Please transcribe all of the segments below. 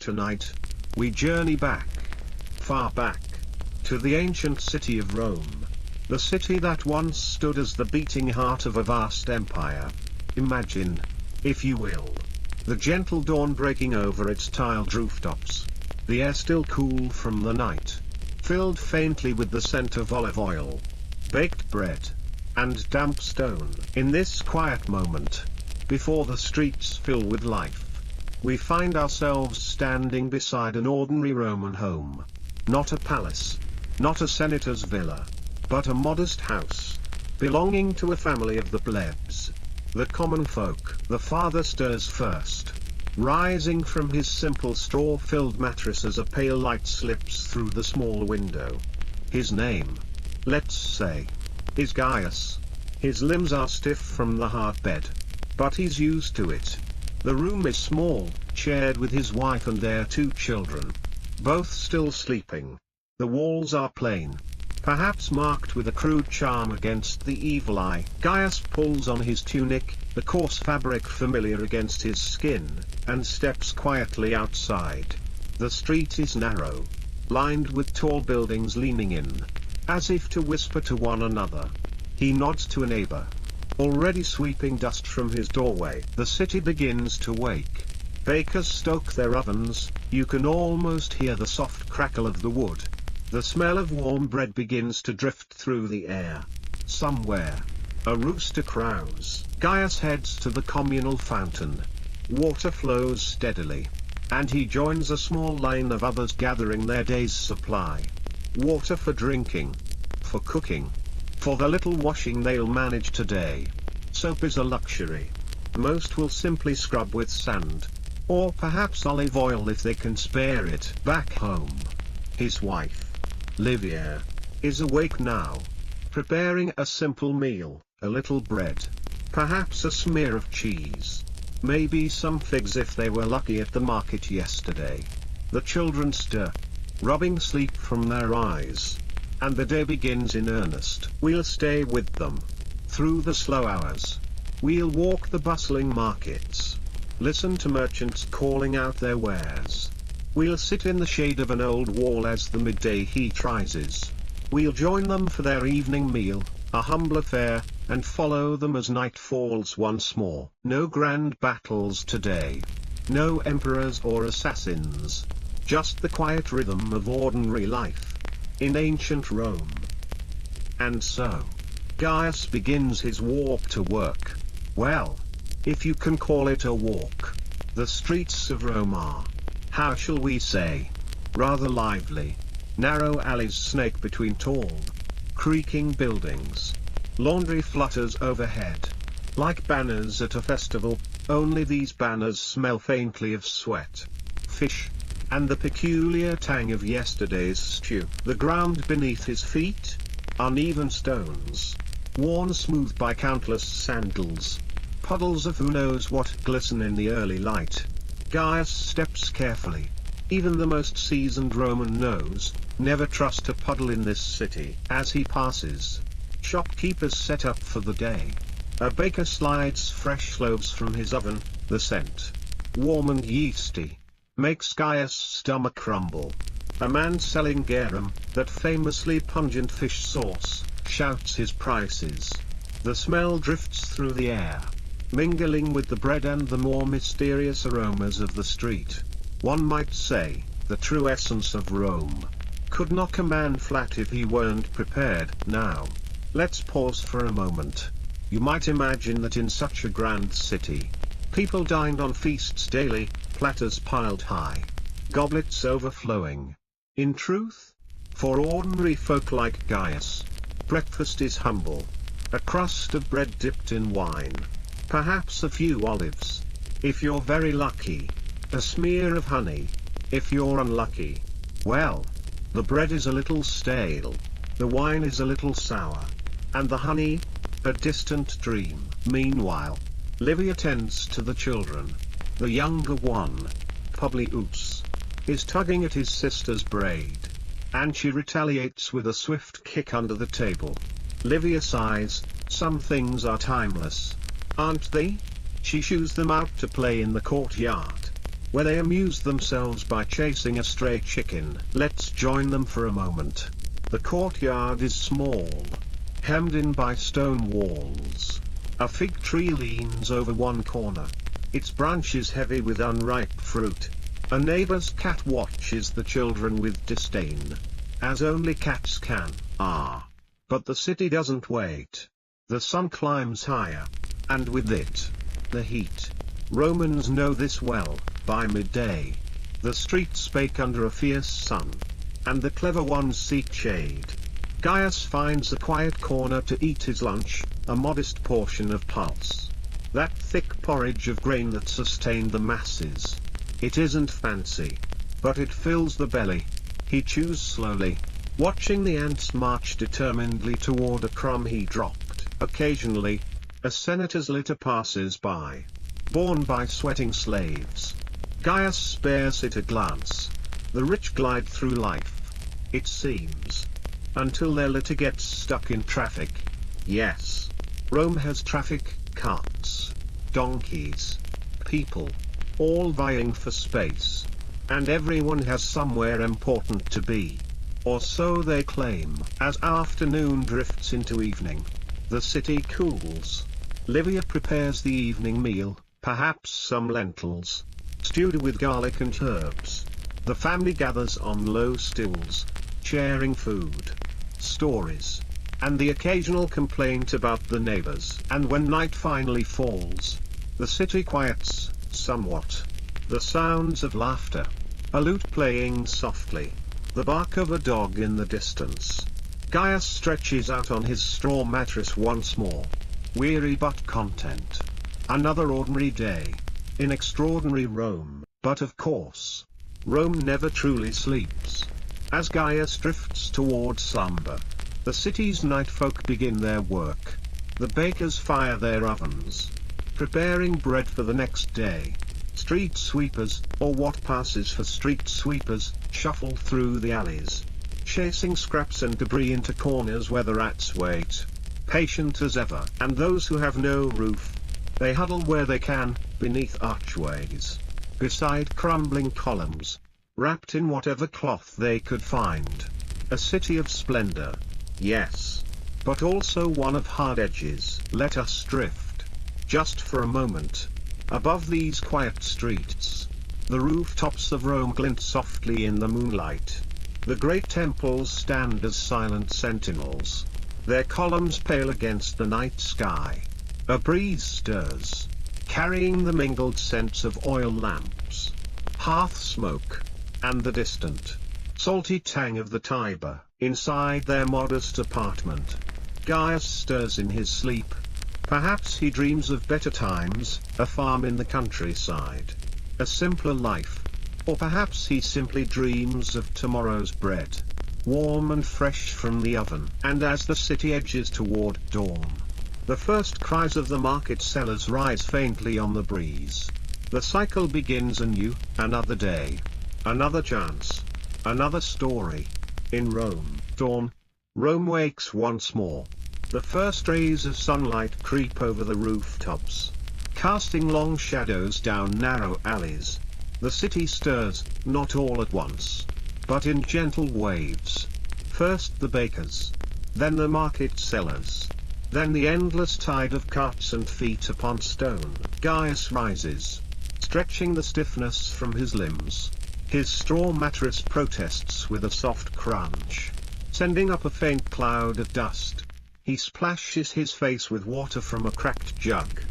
tonight, we journey back, far back, to the ancient city of Rome. The city that once stood as the beating heart of a vast empire. Imagine, if you will, the gentle dawn breaking over its tiled rooftops. The air still cool from the night, filled faintly with the scent of olive oil, baked bread, and damp stone. In this quiet moment, before the streets fill with life, we find ourselves standing beside an ordinary Roman home. Not a palace, not a senator's villa, but a modest house, belonging to a family of the plebs, the common folk. The father stirs first, rising from his simple straw-filled mattress as a pale light slips through the small window. His name, let's say, is Gaius. His limbs are stiff from the hard bed, but he's used to it. The room is small, shared with his wife and their 2 children, both still sleeping. The walls are plain, perhaps marked with a crude charm against the evil eye. Gaius pulls on his tunic, the coarse fabric familiar against his skin, and steps quietly outside. The street is narrow, lined with tall buildings leaning in, as if to whisper to one another. He nods to a neighbor, already sweeping dust from his doorway. The city begins to wake. Bakers stoke their ovens, you can almost hear the soft crackle of the wood. The smell of warm bread begins to drift through the air. Somewhere, a rooster crows. Gaius heads to the communal fountain. Water flows steadily, and he joins a small line of others gathering their day's supply. Water for drinking, for cooking, for the little washing they'll manage today. Soap is a luxury. Most will simply scrub with sand, or perhaps olive oil if they can spare it. Back home, his wife, Livia, is awake now, preparing a simple meal, a little bread, perhaps a smear of cheese, maybe some figs if they were lucky at the market yesterday. The children stir, rubbing sleep from their eyes, and the day begins in earnest. We'll stay with them, through the slow hours. We'll walk the bustling markets, listen to merchants calling out their wares. We'll sit in the shade of an old wall as the midday heat rises. We'll join them for their evening meal, a humble affair, and follow them as night falls once more. No grand battles today. No emperors or assassins. Just the quiet rhythm of ordinary life in ancient Rome. And so, Gaius begins his walk to work. Well, if you can call it a walk. The streets of Rome are, how shall we say, rather lively. Narrow alleys snake between tall, creaking buildings. Laundry flutters overhead, like banners at a festival, only these banners smell faintly of sweat, fish, and the peculiar tang of yesterday's stew. The ground beneath his feet, uneven stones, worn smooth by countless sandals, puddles of who knows what glisten in the early light. Gaius steps carefully. Even the most seasoned Roman knows, never trust a puddle in this city. As he passes, shopkeepers set up for the day. A baker slides fresh loaves from his oven, the scent, warm and yeasty, makes Gaius' stomach rumble. A man selling garum, that famously pungent fish sauce, shouts his prices. The smell drifts through the air, mingling with the bread and the more mysterious aromas of the street. One might say, the true essence of Rome could knock a man flat if he weren't prepared. Now, let's pause for a moment. You might imagine that in such a grand city, people dined on feasts daily, platters piled high, goblets overflowing. In truth, for ordinary folk like Gaius, breakfast is humble. A crust of bread dipped in wine, perhaps a few olives, if you're very lucky, a smear of honey, if you're unlucky. Well, the bread is a little stale, the wine is a little sour, and the honey, a distant dream. Meanwhile, Livia tends to the children. The younger one, Publius, is tugging at his sister's braid, and she retaliates with a swift kick under the table. Livia sighs, some things are timeless, aren't they? She shoos them out to play in the courtyard. where they amuse themselves by chasing a stray chicken. Let's join them for a moment. The courtyard is small, hemmed in by stone walls. A fig tree leans over one corner, its branches heavy with unripe fruit. A neighbor's cat watches the children with disdain, as only cats can. But the city doesn't wait. The sun climbs higher, and with it, the heat. Romans know this well. By midday, the streets bake under a fierce sun, and the clever ones seek shade. Gaius finds a quiet corner to eat his lunch, a modest portion of pulse. That thick porridge of grain that sustained the masses. It isn't fancy, but it fills the belly. He chews slowly, watching the ants march determinedly toward a crumb he dropped. Occasionally, a senator's litter passes by, borne by sweating slaves. Gaius spares it a glance. The rich glide through life, it seems, until their litter gets stuck in traffic. Yes, Rome has traffic, carts, donkeys, people, all vying for space. And everyone has somewhere important to be. Or so they claim. As afternoon drifts into evening, the city cools. Livia prepares the evening meal, perhaps some lentils, stewed with garlic and herbs. The family gathers on low stools, sharing food, stories, and the occasional complaint about the neighbors. And when night finally falls, the city quiets, somewhat. The sounds of laughter, a lute playing softly, the bark of a dog in the distance. Gaius stretches out on his straw mattress once more, weary but content. Another ordinary day, in extraordinary Rome. But of course, Rome never truly sleeps. As Gaius drifts toward slumber, the city's night folk begin their work. The bakers fire their ovens, preparing bread for the next day. Street sweepers, or what passes for street sweepers, shuffle through the alleys, chasing scraps and debris into corners where the rats wait, patient as ever. And those who have no roof, they huddle where they can, beneath archways, beside crumbling columns, wrapped in whatever cloth they could find. A city of splendor, yes, but also one of hard edges. Let us drift, just for a moment, above these quiet streets. The rooftops of Rome glint softly in the moonlight. The great temples stand as silent sentinels, their columns pale against the night sky. A breeze stirs, carrying the mingled scents of oil lamps, hearth smoke, and the distant, salty tang of the Tiber. Inside their modest apartment, Gaius stirs in his sleep. Perhaps he dreams of better times, a farm in the countryside, a simpler life. Or perhaps he simply dreams of tomorrow's bread, warm and fresh from the oven. And as the city edges toward dawn, the first cries of the market sellers rise faintly on the breeze. The cycle begins anew, another day, another chance, another story. In Rome, dawn. Rome wakes once more. The first rays of sunlight creep over the rooftops, casting long shadows down narrow alleys. The city stirs, not all at once, but in gentle waves. First the bakers, then the market sellers, then the endless tide of carts and feet upon stone. Gaius rises, stretching the stiffness from his limbs. His straw mattress protests with a soft crunch, sending up a faint cloud of dust. He splashes his face with water from a cracked jug.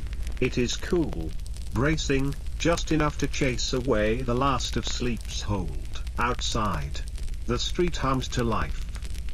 It is cool, bracing, just enough to chase away the last of sleep's hold. Outside, the street hums to life.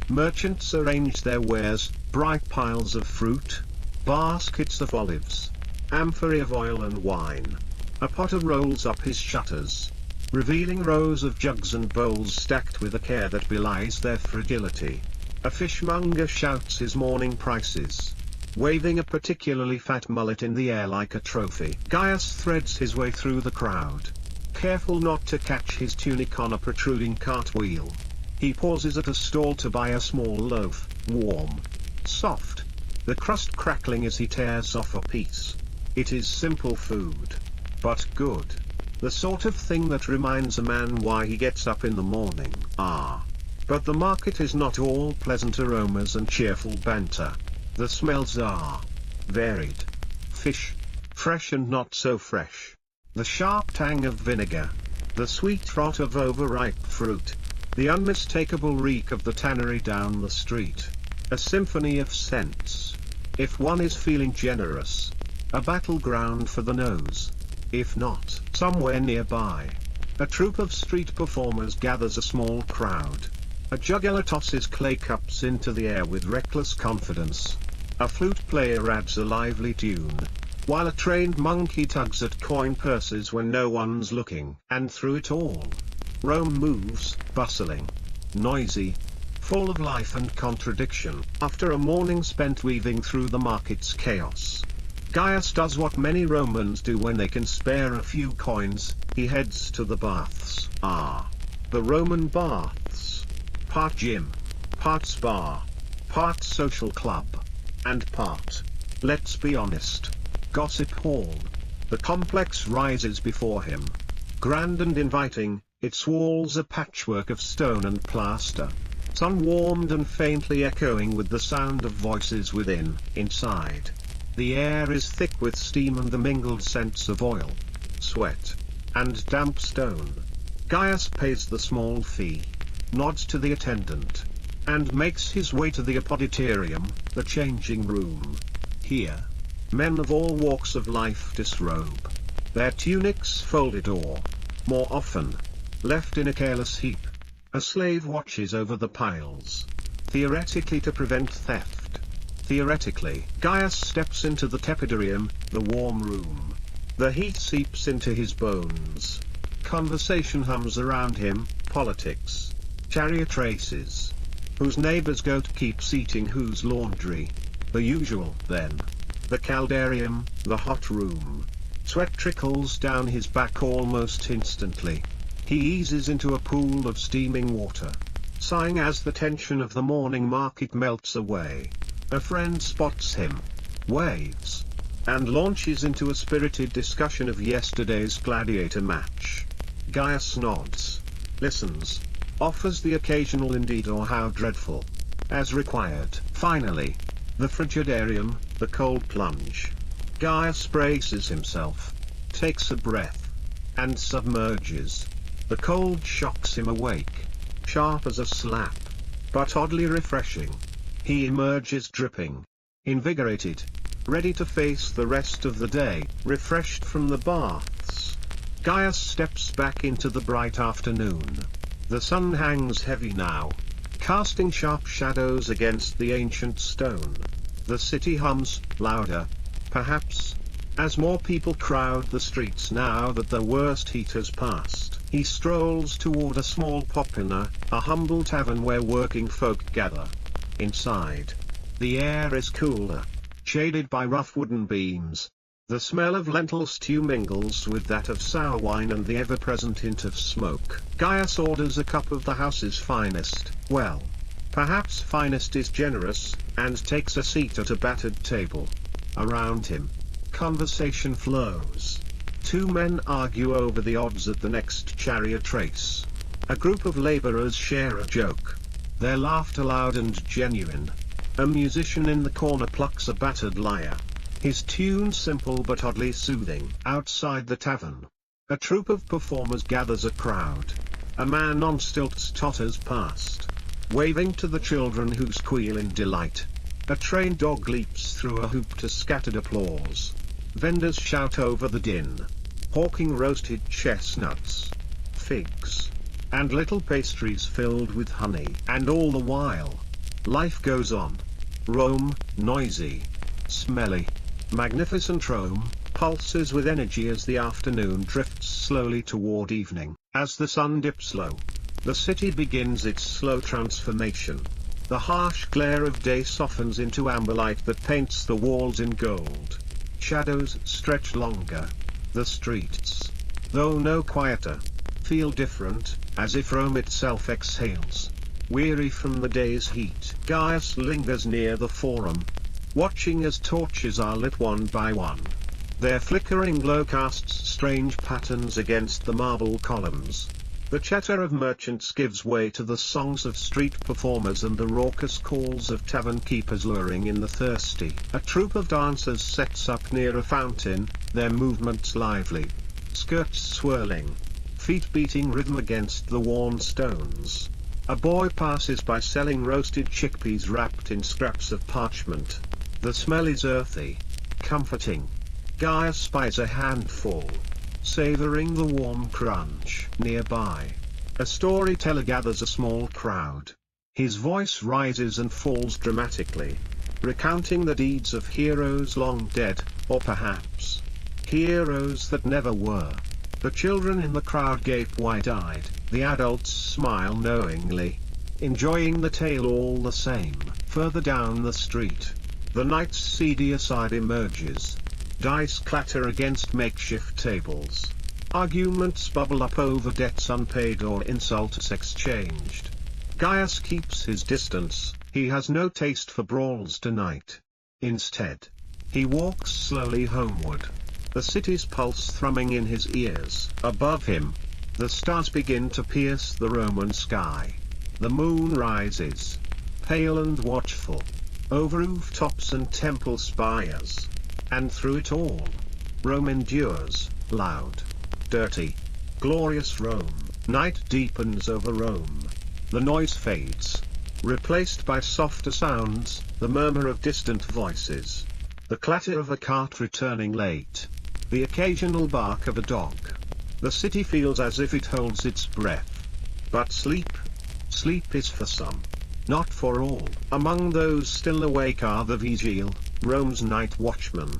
Merchants arrange their wares, bright piles of fruit, baskets of olives, amphorae of oil and wine. A potter rolls up his shutters, revealing rows of jugs and bowls stacked with a care that belies their fragility. A fishmonger shouts his morning prices, waving a particularly fat mullet in the air like a trophy. Gaius threads his way through the crowd, careful not to catch his tunic on a protruding cartwheel. He pauses at a stall to buy a small loaf, warm, soft, the crust crackling as he tears off a piece. It is simple food, but good. The sort of thing that reminds a man why he gets up in the morning. But the market is not all pleasant aromas and cheerful banter. The smells are varied. Fish, fresh and not so fresh. The sharp tang of vinegar. The sweet rot of overripe fruit. The unmistakable reek of the tannery down the street. A symphony of scents. If one is feeling generous, a battleground for the nose. If not, somewhere nearby, a troupe of street performers gathers a small crowd. A juggler tosses clay cups into the air with reckless confidence. A flute player adds a lively tune, while a trained monkey tugs at coin purses when no one's looking. And through it all, Rome moves, bustling, noisy, full of life and contradiction. After a morning spent weaving through the market's chaos, Gaius does what many Romans do when they can spare a few coins. He heads to the baths. The Roman baths. Part gym, part spa, part social club, and part, let's be honest, gossip hall. The complex rises before him. Grand and inviting, its walls a patchwork of stone and plaster. Sun-warmed and faintly echoing with the sound of voices within. Inside, the air is thick with steam and the mingled scents of oil, sweat, and damp stone. Gaius pays the small fee, nods to the attendant, and makes his way to the apoditerium, the changing room. Here, men of all walks of life disrobe, their tunics folded or, more often, left in a careless heap. A slave watches over the piles, theoretically to prevent theft. Theoretically, Gaius steps into the tepidarium, the warm room. The heat seeps into his bones. Conversation hums around him, politics, chariot races. Whose neighbor's goat keeps eating whose laundry. The usual, then. The caldarium, the hot room. Sweat trickles down his back almost instantly. He eases into a pool of steaming water, sighing as the tension of the morning market melts away. A friend spots him, waves, and launches into a spirited discussion of yesterday's gladiator match. Gaius nods, listens, offers the occasional indeed or how dreadful, as required. Finally, the frigidarium, the cold plunge. Gaius braces himself, takes a breath, and submerges. The cold shocks him awake, sharp as a slap, but oddly refreshing. He emerges dripping, invigorated, ready to face the rest of the day, refreshed from the baths. Gaius steps back into the bright afternoon. The sun hangs heavy now, casting sharp shadows against the ancient stone. The city hums, louder, perhaps, as more people crowd the streets now that the worst heat has passed. He strolls toward a small popina, a humble tavern where working folk gather. Inside, the air is cooler, shaded by rough wooden beams. The smell of lentil stew mingles with that of sour wine and the ever-present hint of smoke. Gaius orders a cup of the house's finest, well, perhaps finest is generous, and takes a seat at a battered table. Around him, conversation flows. Two men argue over the odds at the next chariot race. A group of laborers share a joke. Their laughter loud and genuine. A musician in the corner plucks a battered lyre. His tune simple but oddly soothing. Outside the tavern, a troupe of performers gathers a crowd. A man on stilts totters past, waving to the children who squeal in delight. A trained dog leaps through a hoop to scattered applause. Vendors shout over the din, hawking roasted chestnuts, figs, and little pastries filled with honey. And all the while, life goes on. Rome, noisy, smelly, magnificent Rome, pulses with energy as the afternoon drifts slowly toward evening. As the sun dips low, the city begins its slow transformation. The harsh glare of day softens into amber light that paints the walls in gold. Shadows stretch longer. The streets, though no quieter, feel different, as if Rome itself exhales, weary from the day's heat. Gaius lingers near the forum, watching as torches are lit one by one. Their flickering glow casts strange patterns against the marble columns. The chatter of merchants gives way to the songs of street performers and the raucous calls of tavern keepers luring in the thirsty. A troupe of dancers sets up near a fountain, their movements lively. Skirts swirling, feet beating rhythm against the worn stones. A boy passes by selling roasted chickpeas wrapped in scraps of parchment. The smell is earthy, comforting. Gaius spies a handful, savoring the warm crunch. Nearby, a storyteller gathers a small crowd. His voice rises and falls dramatically, recounting the deeds of heroes long dead, or perhaps heroes that never were. The children in the crowd gape wide-eyed, the adults smile knowingly, enjoying the tale all the same. Further down the street, the night's seedier side emerges. Dice clatter against makeshift tables. Arguments bubble up over debts unpaid or insults exchanged. Gaius keeps his distance, he has no taste for brawls tonight. Instead, he walks slowly homeward, the city's pulse thrumming in his ears. Above him, the stars begin to pierce the Roman sky. The moon rises, pale and watchful, over rooftops and temple spires. And through it all, Rome endures, loud, dirty, glorious Rome. Night deepens over Rome. The noise fades, replaced by softer sounds, the murmur of distant voices, the clatter of a cart returning late, the occasional bark of a dog. The city feels as if it holds its breath. But sleep is for some, not for all. Among those still awake are the vigil, Rome's night watchmen.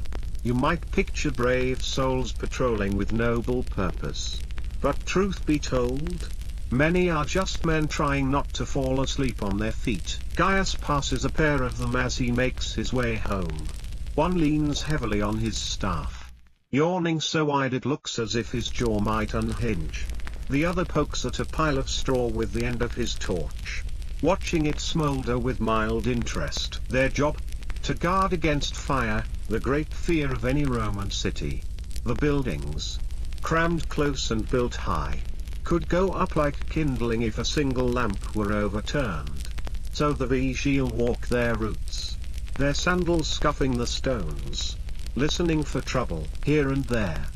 You might picture brave souls patrolling with noble purpose. But truth be told, many are just men trying not to fall asleep on their feet. Gaius passes a pair of them as he makes his way home. One leans heavily on his staff, yawning so wide it looks as if his jaw might unhinge. The other pokes at a pile of straw with the end of his torch, watching it smolder with mild interest. Their job? To guard against fire, the great fear of any Roman city. The buildings, crammed close and built high, could go up like kindling if a single lamp were overturned. So the vigil walk their routes, their sandals scuffing the stones, listening for trouble. Here and there,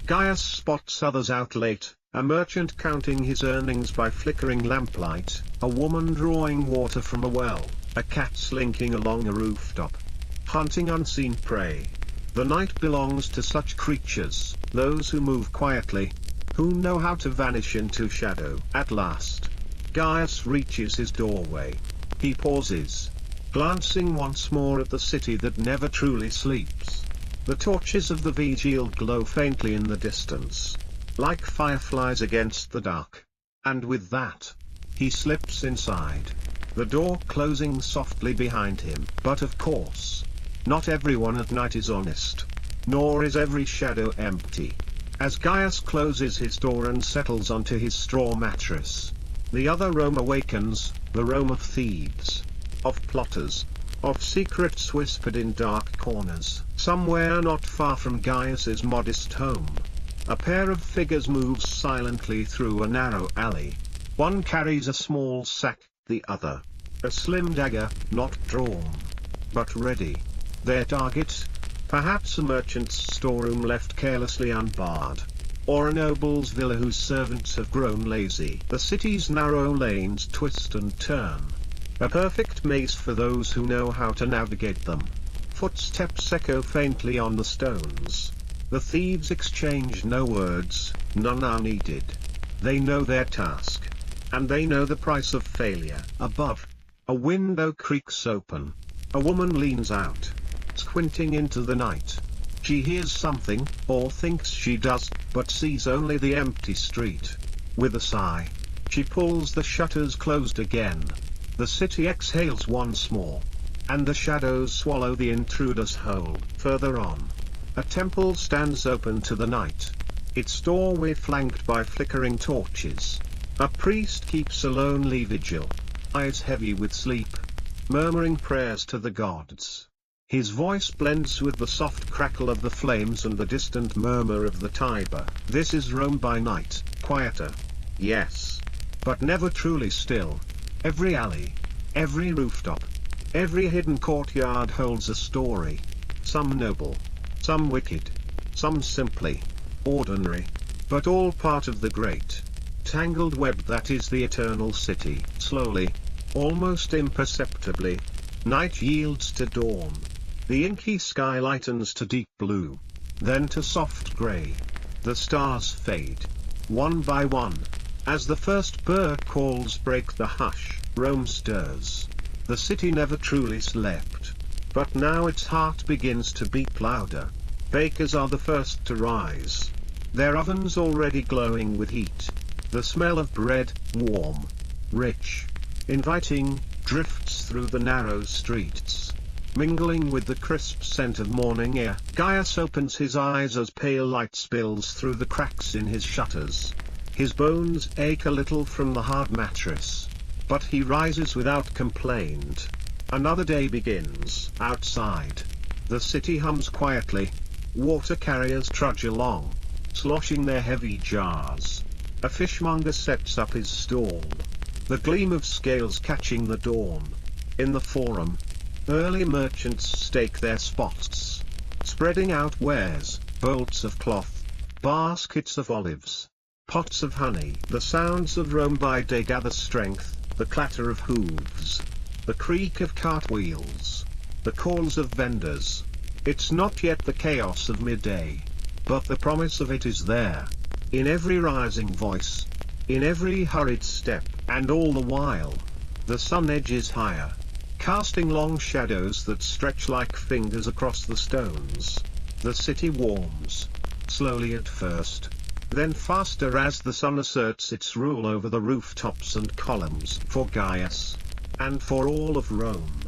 Gaius spots others out late, a merchant counting his earnings by flickering lamplight, a woman drawing water from a well, a cat slinking along a rooftop, hunting unseen prey. The night belongs to such creatures, those who move quietly, who know how to vanish into shadow. At last, Gaius reaches his doorway. He pauses, glancing once more at the city that never truly sleeps. The torches of the vigil glow faintly in the distance, like fireflies against the dark. And with that, he slips inside, the door closing softly behind him. But of course, not everyone at night is honest, nor is every shadow empty. As Gaius closes his door and settles onto his straw mattress, the other Rome awakens, the Rome of thieves, of plotters, of secrets whispered in dark corners. Somewhere not far from Gaius's modest home, a pair of figures moves silently through a narrow alley. One carries a small sack, the other, a slim dagger, not drawn, but ready. Their target? Perhaps a merchant's storeroom left carelessly unbarred, or a noble's villa whose servants have grown lazy. The city's narrow lanes twist and turn, a perfect maze for those who know how to navigate them. Footsteps echo faintly on the stones. The thieves exchange no words, none are needed. They know their task, and they know the price of failure. Above, a window creaks open. A woman leans out, squinting into the night. She hears something, or thinks she does, but sees only the empty street. With a sigh, she pulls the shutters closed again. The city exhales once more, and the shadows swallow the intruder's whole. Further on, a temple stands open to the night, its doorway flanked by flickering torches. A priest keeps a lonely vigil, eyes heavy with sleep, murmuring prayers to the gods. His voice blends with the soft crackle of the flames and the distant murmur of the Tiber. This is Rome by night, quieter. Yes. But never truly still. Every alley, every rooftop, every hidden courtyard holds a story. Some noble, some wicked, some simply ordinary, but all part of the great, tangled web that is the eternal city. Slowly, almost imperceptibly, night yields to dawn. The inky sky lightens to deep blue, then to soft gray. The stars fade, one by one. As the first bird calls break the hush, Rome stirs. The city never truly slept. But now its heart begins to beat louder. Bakers are the first to rise, their ovens already glowing with heat. The smell of bread, warm, rich, inviting, drifts through the narrow streets, mingling with the crisp scent of morning air. Gaius opens his eyes as pale light spills through the cracks in his shutters. His bones ache a little from the hard mattress, but he rises without complaint. Another day begins. Outside, the city hums quietly. Water carriers trudge along, sloshing their heavy jars. A fishmonger sets up his stall, the gleam of scales catching the dawn. In the forum, early merchants stake their spots, spreading out wares, bolts of cloth, baskets of olives, pots of honey. The sounds of Rome by day gather strength, the clatter of hooves, the creak of cartwheels, the calls of vendors. It's not yet the chaos of midday, but the promise of it is there, in every rising voice, in every hurried step. And all the while, the sun edges higher, casting long shadows that stretch like fingers across the stones. The city warms, slowly at first, then faster as the sun asserts its rule over the rooftops and columns. For Gaius, and for all of Rome,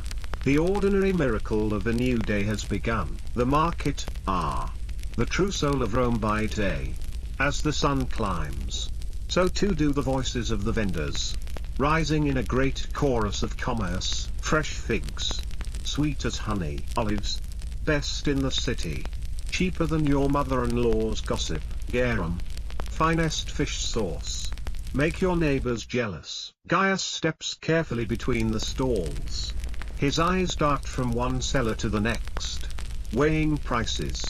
the ordinary miracle of a new day has begun. The market, the true soul of Rome by day. As the sun climbs, so too do the voices of the vendors, rising in a great chorus of commerce. Fresh figs, sweet as honey. Olives, best in the city, cheaper than your mother-in-law's gossip. Garum, finest fish sauce, make your neighbors jealous. Gaius steps carefully between the stalls. His eyes dart from one seller to the next, weighing prices,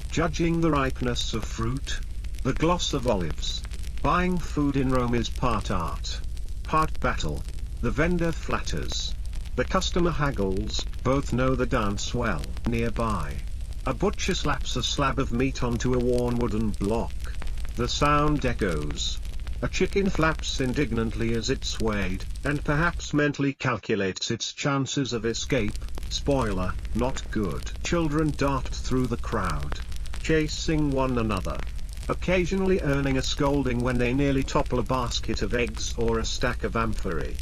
judging the ripeness of fruit, the gloss of olives. Buying food in Rome is part art, part battle. The vendor flatters, the customer haggles, both know the dance well. Nearby, a butcher slaps a slab of meat onto a worn wooden block. The sound echoes. A chicken flaps indignantly as it's swayed, and perhaps mentally calculates its chances of escape. Spoiler, not good. Children dart through the crowd, chasing one another, occasionally earning a scolding when they nearly topple a basket of eggs or a stack of amphorae.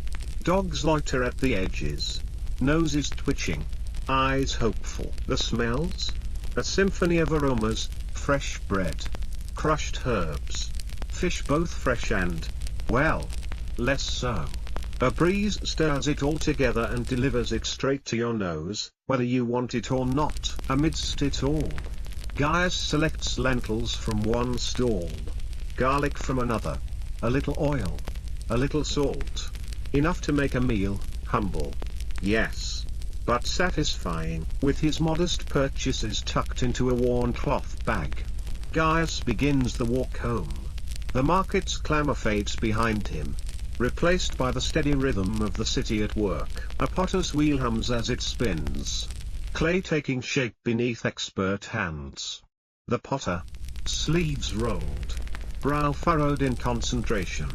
Dogs loiter at the edges, noses twitching, eyes hopeful. The smells? A symphony of aromas: fresh bread, crushed herbs, fish both fresh and, well, less so. A breeze stirs it all together and delivers it straight to your nose, whether you want it or not. Amidst it all, Gaius selects lentils from one stall, garlic from another, a little oil, a little salt, enough to make a meal, humble, yes, but satisfying. With his modest purchases tucked into a worn cloth bag, Gaius begins the walk home. The market's clamor fades behind him, replaced by the steady rhythm of the city at work. A potter's wheel hums as it spins, clay taking shape beneath expert hands. The potter, sleeves rolled, brow furrowed in concentration,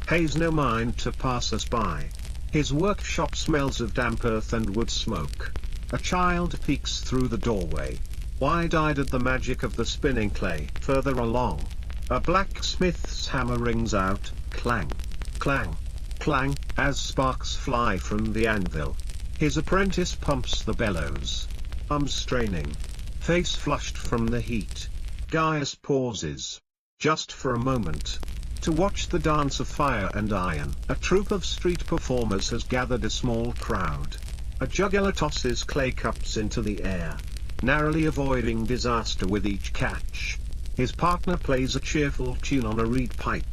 pays no mind to passers-by. His workshop smells of damp earth and wood smoke. A child peeks through the doorway, wide-eyed at the magic of the spinning clay. Further along, a blacksmith's hammer rings out, clang, clang, clang, as sparks fly from the anvil. His apprentice pumps the bellows, straining, face flushed from the heat. Gaius pauses, just for a moment, to watch the dance of fire and iron. A troupe of street performers has gathered a small crowd, A juggler tosses clay cups into the air, narrowly avoiding disaster with each catch. His partner plays a cheerful tune on a reed pipe,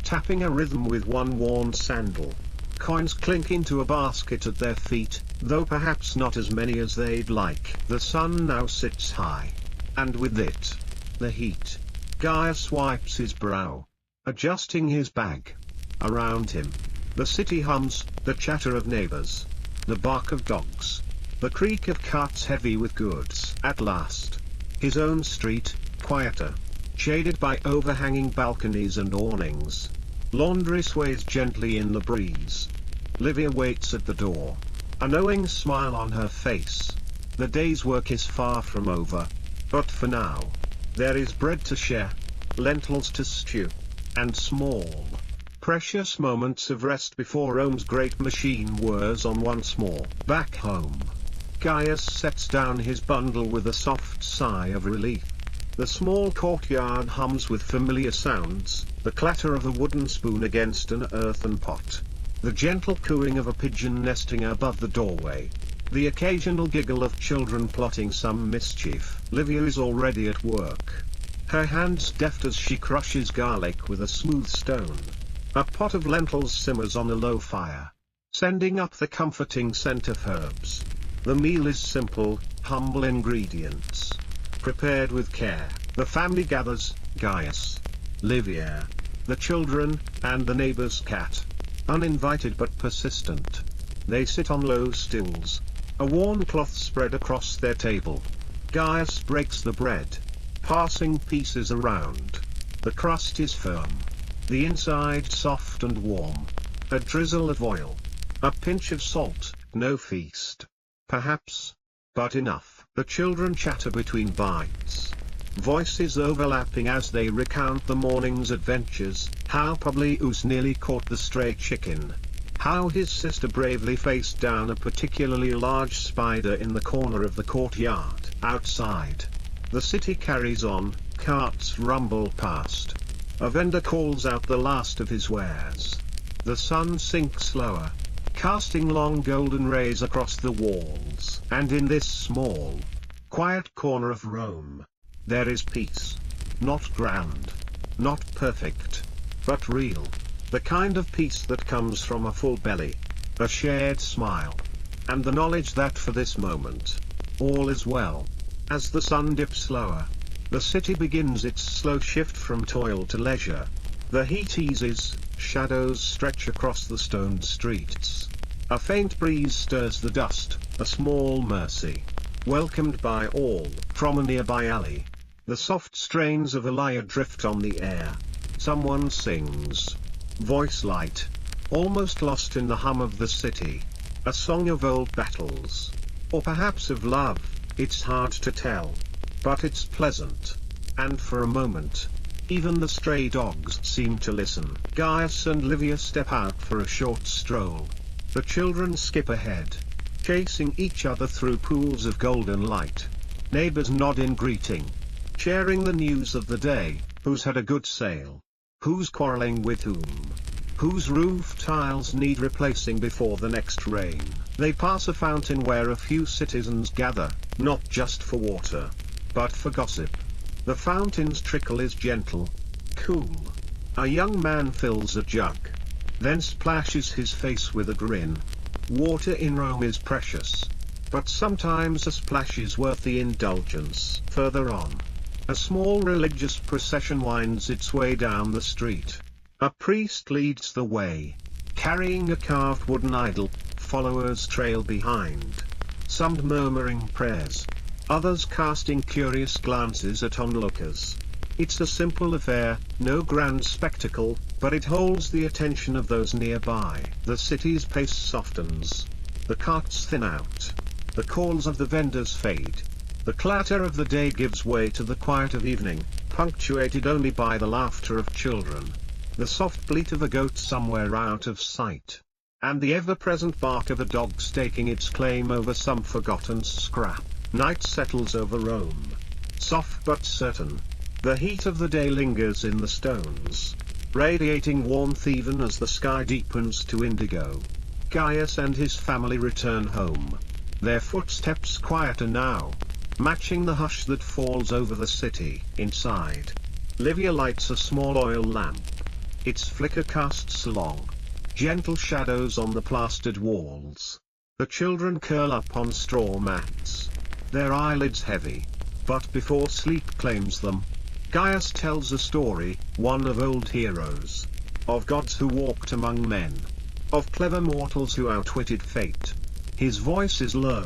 tapping a rhythm with one worn sandal. Coins clink into a basket at their feet, though perhaps not as many as they'd like. The sun now sits high, and with it, the heat. Gaius wipes his brow, adjusting his bag. Around him, the city hums, the chatter of neighbors, the bark of dogs, the creak of carts heavy with goods. At last, his own street, quieter, shaded by overhanging balconies and awnings. Laundry sways gently in the breeze. Livia waits at the door, a knowing smile on her face. The day's work is far from over, but for now, there is bread to share, lentils to stew, and small, precious moments of rest before Rome's great machine whirs on once more. Back home, Gaius sets down his bundle with a soft sigh of relief. The small courtyard hums with familiar sounds, the clatter of a wooden spoon against an earthen pot, the gentle cooing of a pigeon nesting above the doorway, the occasional giggle of children plotting some mischief. Livia is already at work, her hands deft as she crushes garlic with a smooth stone. A pot of lentils simmers on a low fire, sending up the comforting scent of herbs. The meal is simple, humble ingredients, prepared with care. The family gathers, Gaius, Livia, the children, and the neighbor's cat. Uninvited but persistent. They sit on low stools, a worn cloth spread across their table. Gaius breaks the bread, passing pieces around. The crust is firm, the inside soft and warm. A drizzle of oil, a pinch of salt, no feast, perhaps, but enough. The children chatter between bites, voices overlapping as they recount the morning's adventures, how Publius nearly caught the stray chicken, how his sister bravely faced down a particularly large spider in the corner of the courtyard. Outside, the city carries on, carts rumble past. A vendor calls out the last of his wares. The sun sinks lower, casting long golden rays across the walls. And in this small, quiet corner of Rome, there is peace. Not grand, not perfect, but real. The kind of peace that comes from a full belly, a shared smile, and the knowledge that for this moment, all is well. As the sun dips lower, the city begins its slow shift from toil to leisure. The heat eases, shadows stretch across the stone streets. A faint breeze stirs the dust, a small mercy, welcomed by all. From a nearby alley, the soft strains of a lyre drift on the air. Someone sings, voice light, almost lost in the hum of the city. A song of old battles, or perhaps of love, it's hard to tell. But it's pleasant. And for a moment, even the stray dogs seem to listen. Gaius and Livia step out for a short stroll. The children skip ahead, chasing each other through pools of golden light. Neighbors nod in greeting, sharing the news of the day, who's had a good sale, who's quarreling with whom, whose roof tiles need replacing before the next rain. They pass a fountain where a few citizens gather, not just for water, but for gossip. The fountain's trickle is gentle, cool. A young man fills a jug, then splashes his face with a grin. Water in Rome is precious, but sometimes a splash is worth the indulgence. Further on, a small religious procession winds its way down the street. A priest leads the way, carrying a carved wooden idol. Followers trail behind, some murmuring prayers, others casting curious glances at onlookers. It's a simple affair, no grand spectacle, but it holds the attention of those nearby. The city's pace softens. The carts thin out. The calls of the vendors fade. The clatter of the day gives way to the quiet of evening, punctuated only by the laughter of children, the soft bleat of a goat somewhere out of sight, and the ever-present bark of a dog staking its claim over some forgotten scrap. Night settles over Rome, soft but certain. The heat of the day lingers in the stones, radiating warmth even as the sky deepens to indigo. Gaius and his family return home, Their footsteps quieter now, matching the hush that falls over the city. Inside, Livia lights a small oil lamp. Its flicker casts long, gentle shadows on the plastered walls. The children curl up on straw mats, their eyelids heavy. But before sleep claims them, Gaius tells a story, one of old heroes, of gods who walked among men, of clever mortals who outwitted fate. His voice is low,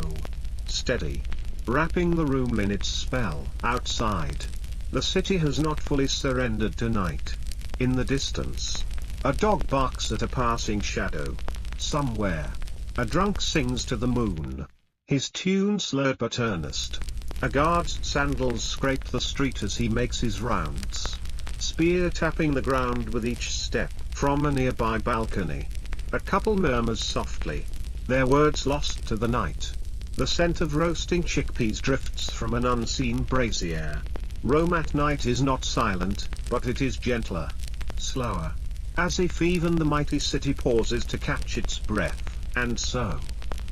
steady, wrapping the room in its spell. Outside, the city has not fully surrendered to night. In the distance, a dog barks at a passing shadow. Somewhere, a drunk sings to the moon, his tune slurred but earnest. A guard's sandals scrape the street as he makes his rounds, spear tapping the ground with each step. From a nearby balcony, a couple murmurs softly, their words lost to the night. The scent of roasting chickpeas drifts from an unseen brazier. Rome at night is not silent, but it is gentler, slower, as if even the mighty city pauses to catch its breath. And so,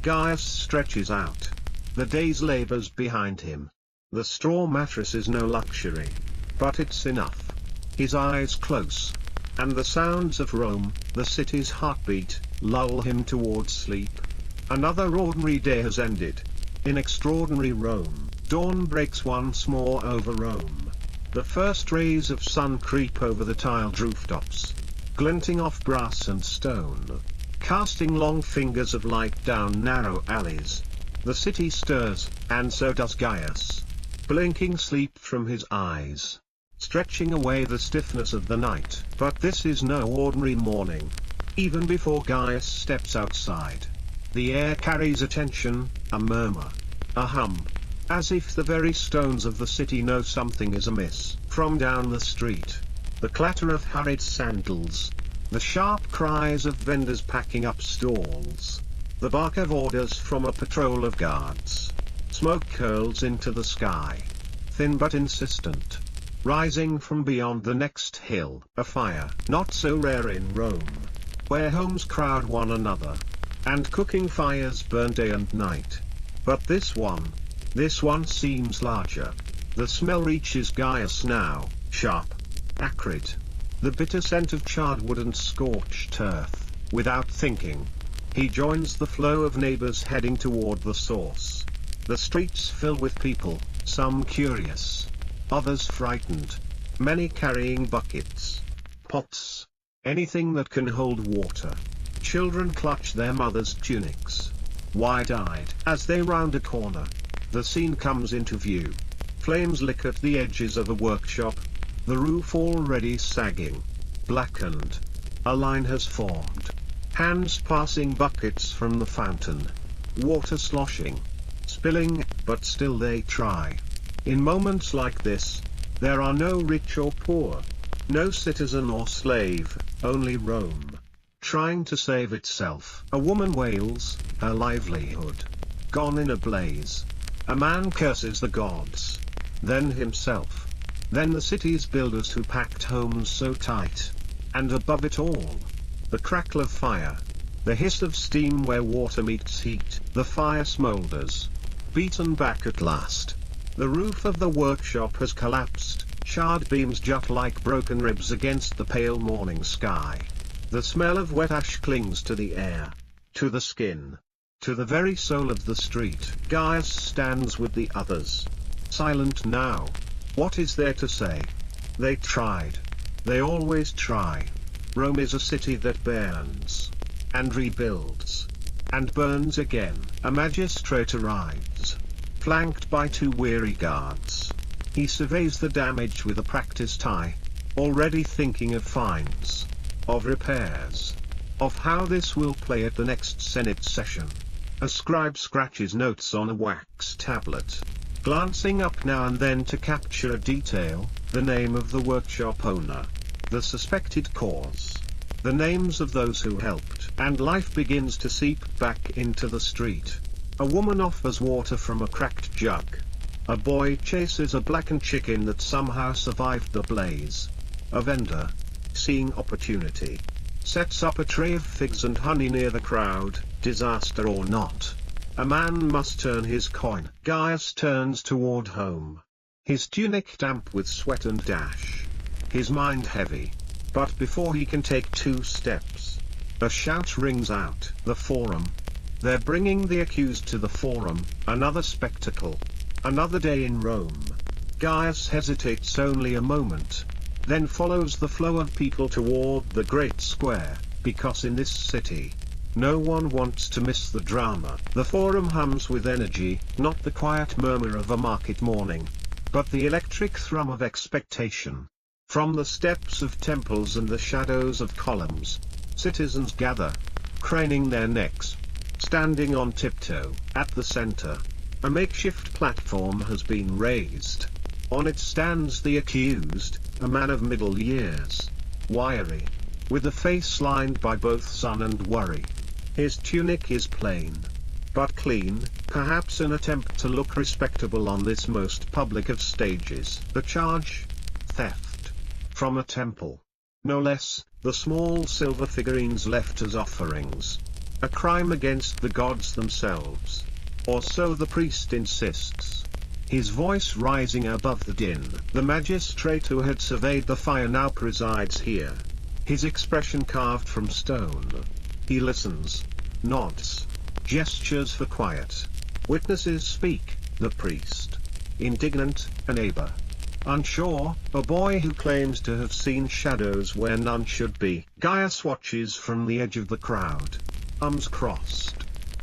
Gaius stretches out, the day's labors behind him. The straw mattress is no luxury, but it's enough. His eyes close, and the sounds of Rome, the city's heartbeat, lull him towards sleep. Another ordinary day has ended. In extraordinary Rome, dawn breaks once more over Rome. The first rays of sun creep over the tiled rooftops, glinting off brass and stone, casting long fingers of light down narrow alleys. The city stirs, and so does Gaius, blinking sleep from his eyes, stretching away the stiffness of the night. But this is no ordinary morning. Even before Gaius steps outside, the air carries a tension, a murmur, a hum, as if the very stones of the city know something is amiss. From down the street, the clatter of hurried sandals, the sharp cries of vendors packing up stalls, the bark of orders from a patrol of guards. Smoke curls into the sky, thin but insistent, rising from beyond the next hill. A fire, not so rare in Rome, where homes crowd one another, and cooking fires burn day and night. But this one seems larger. The smell reaches Gaius now, sharp, acrid, the bitter scent of charred wood and scorched earth. Without thinking, he joins the flow of neighbors heading toward the source. The streets fill with people, some curious, others frightened, many carrying buckets, pots, anything that can hold water. Children clutch their mothers' tunics, wide-eyed. As they round a corner, the scene comes into view. Flames lick at the edges of a workshop, the roof already sagging, blackened. A line has formed. Hands passing buckets from the fountain. Water sloshing, spilling, but still they try. In moments like this, there are no rich or poor, no citizen or slave, only Rome, trying to save itself. A woman wails, her livelihood gone in a blaze. A man curses the gods, then himself, then the city's builders who packed homes so tight. And above it all, the crackle of fire, the hiss of steam where water meets heat. The fire smolders, beaten back at last. The roof of the workshop has collapsed, charred beams jut like broken ribs against the pale morning sky. The smell of wet ash clings to the air, to the skin, to the very soul of the street. Gaius stands with the others, silent now. What is there to say? They tried. They always try. Rome is a city that burns, and rebuilds, and burns again. A magistrate arrives, flanked by two weary guards. He surveys the damage with a practiced eye, already thinking of fines, of repairs, of how this will play at the next Senate session. A scribe scratches notes on a wax tablet, glancing up now and then to capture a detail, the name of the workshop owner, the suspected cause, the names of those who helped. And life begins to seep back into the street. A woman offers water from a cracked jug. A boy chases a blackened chicken that somehow survived the blaze. A vendor, seeing opportunity, sets up a tray of figs and honey near the crowd. Disaster or not, A man must turn his coin. Gaius turns toward home. His tunic damp with sweat and ash. His mind heavy. But before he can take 2 steps, a shout rings out. The Forum. They're bringing the accused to the Forum, another spectacle. Another day in Rome. Gaius hesitates only a moment, then follows the flow of people toward the great square, because in this city, no one wants to miss the drama. The Forum hums with energy, not the quiet murmur of a market morning, but the electric thrum of expectation. From the steps of temples and the shadows of columns, citizens gather, craning their necks, standing on tiptoe. At the center, a makeshift platform has been raised. On it stands the accused, a man of middle years, wiry, with a face lined by both sun and worry. His tunic is plain, but clean, perhaps an attempt to look respectable on this most public of stages. The charge? Theft. From a temple. No less, the small silver figurines left as offerings. A crime against the gods themselves. Or so the priest insists. His voice rising above the din. The magistrate who had surveyed the fire now presides here. His expression carved from stone. He listens, nods, gestures for quiet. Witnesses speak, the priest. Indignant, a neighbor. Unsure, a boy who claims to have seen shadows where none should be. Gaius watches from the edge of the crowd. Arms crossed.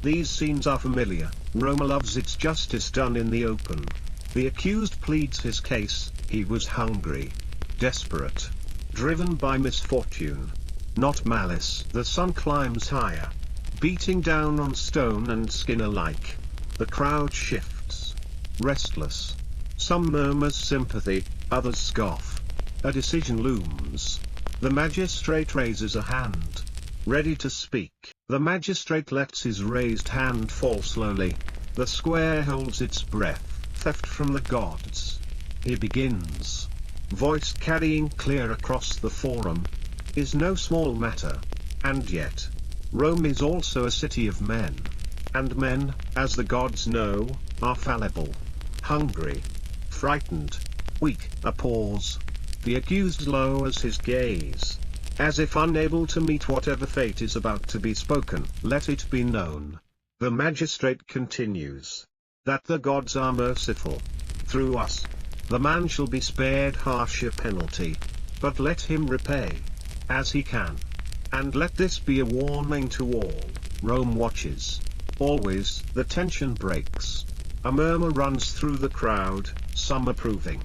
These scenes are familiar. Rome loves its justice done in the open. The accused pleads his case. He was hungry, desperate, driven by misfortune, not malice. The sun climbs higher, beating down on stone and skin alike. The crowd shifts, restless. Some murmurs sympathy, others scoff. A decision looms. The magistrate raises a hand, ready to speak. The magistrate lets his raised hand fall slowly. The square holds its breath. Theft from the gods. He begins. Voice carrying clear across the Forum. Is no small matter. And yet, Rome is also a city of men. And men, as the gods know, are fallible. Hungry. Frightened. Weak. A pause. The accused lowers his gaze, as if unable to meet whatever fate is about to be spoken. Let it be known, the magistrate continues, that the gods are merciful. Through us, the man shall be spared harsher penalty, but let him repay, as he can. And let this be a warning to all. Rome watches. Always, the tension breaks. A murmur runs through the crowd, some approving,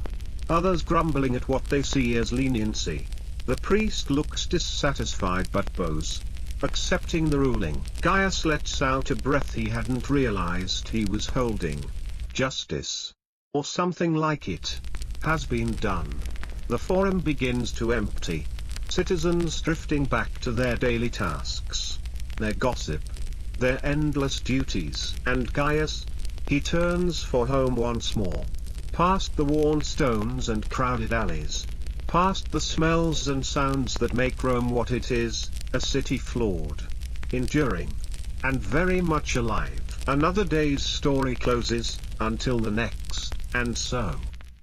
others grumbling at what they see as leniency. The priest looks dissatisfied but bows, accepting the ruling. Gaius lets out a breath he hadn't realized he was holding. Justice, or something like it, has been done. The Forum begins to empty. Citizens drifting back to their daily tasks, their gossip, their endless duties. And Gaius, he turns for home once more. Past the worn stones and crowded alleys. Past the smells and sounds that make Rome what it is, a city flawed, enduring, and very much alive. Another day's story closes, until the next, and so,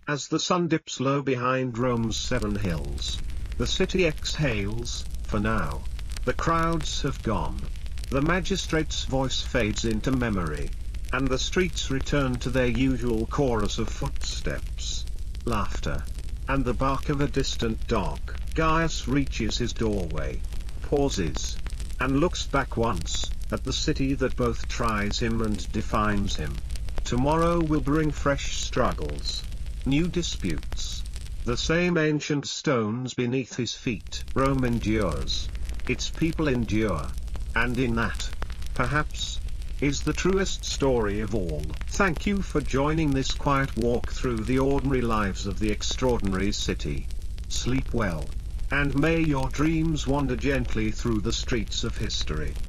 as the sun dips low behind Rome's 7 hills, the city exhales. For now, the crowds have gone. The magistrate's voice fades into memory, and the streets return to their usual chorus of footsteps, laughter, and the bark of a distant dog. Gaius reaches his doorway, pauses, and looks back once, at the city that both tries him and defines him. Tomorrow will bring fresh struggles, new disputes, the same ancient stones beneath his feet. Rome endures, its people endure, and in that, perhaps, is the truest story of all. Thank you for joining this quiet walk through the ordinary lives of the extraordinary city. Sleep well, and may your dreams wander gently through the streets of history.